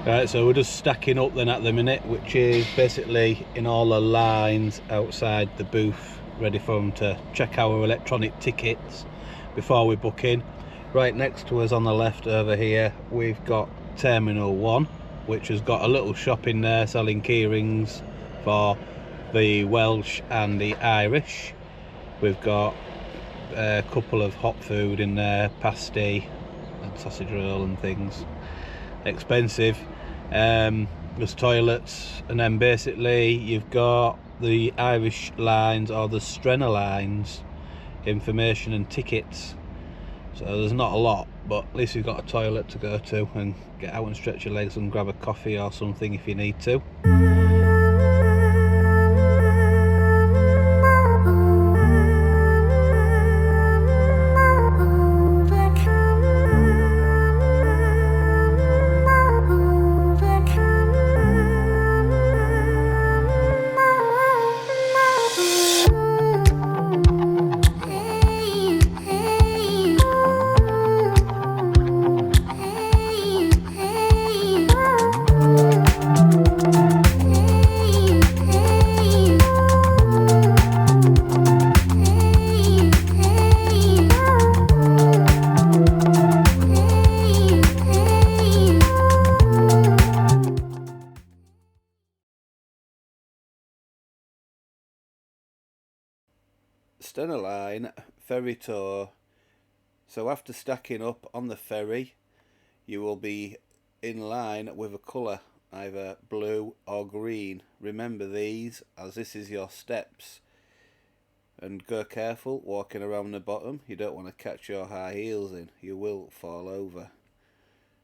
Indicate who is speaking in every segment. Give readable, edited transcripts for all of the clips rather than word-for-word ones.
Speaker 1: Right, so we're just stacking up then at the minute, which is basically in all the lines outside the booth, ready for them to check our electronic tickets before we book in. Right next to us on the left over here, we've got Terminal 1, which has got a little shop in there selling keyrings for the Welsh and the Irish. We've got a couple of hot food in there, pasty and sausage roll and things. Expensive. There's toilets, and then basically you've got the Irish lines or the Stena lines, information and tickets. So there's not a lot, but at least you've got a toilet to go to and get out and stretch your legs and grab a coffee or something if you need to. Stena Line Ferry Tour. So after stacking up on the ferry, you will be in line with a colour, either blue or green. Remember these, as this is your steps, and go careful walking around the bottom. You don't want to catch your high heels in, you will fall over.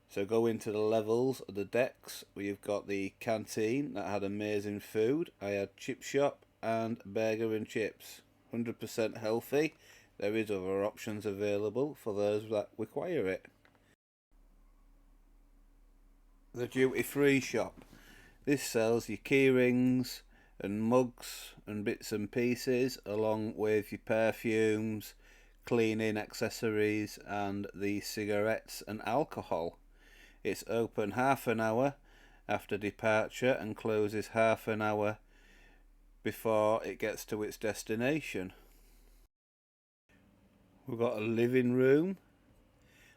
Speaker 1: So go into the levels of the decks where you've got the canteen that had amazing food. I had chip shop and burger and chips. 100% healthy. There is other options available for those that require it. The duty free shop. This sells your keyrings and mugs and bits and pieces, along with your perfumes, cleaning accessories and the cigarettes and alcohol. It's open half an hour after departure and closes half an hour before it gets to its destination. We've got a living room,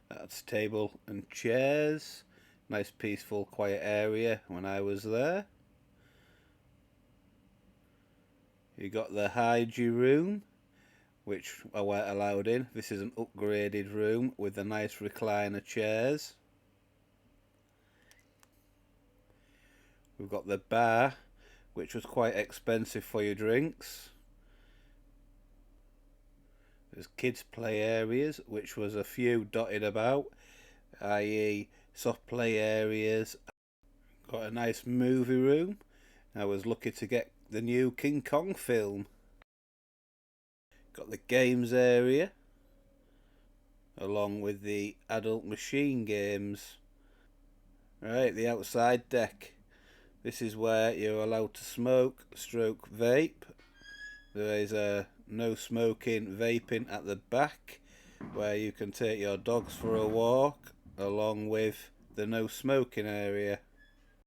Speaker 1: that's table and chairs, nice peaceful quiet area when I was there. You got the hygie room, which I weren't allowed in. This is an upgraded room with the nice recliner chairs. We've got the bar, which was quite expensive for your drinks. There's kids play areas, which was a few dotted about, i.e. soft play areas. Got a nice movie room. I was lucky to get the new King Kong film. Got the games area, along with the adult machine games. Right, the outside deck. This is where you're allowed to smoke, stroke vape. There is a no smoking, vaping at the back, where you can take your dogs for a walk, along with the no smoking area.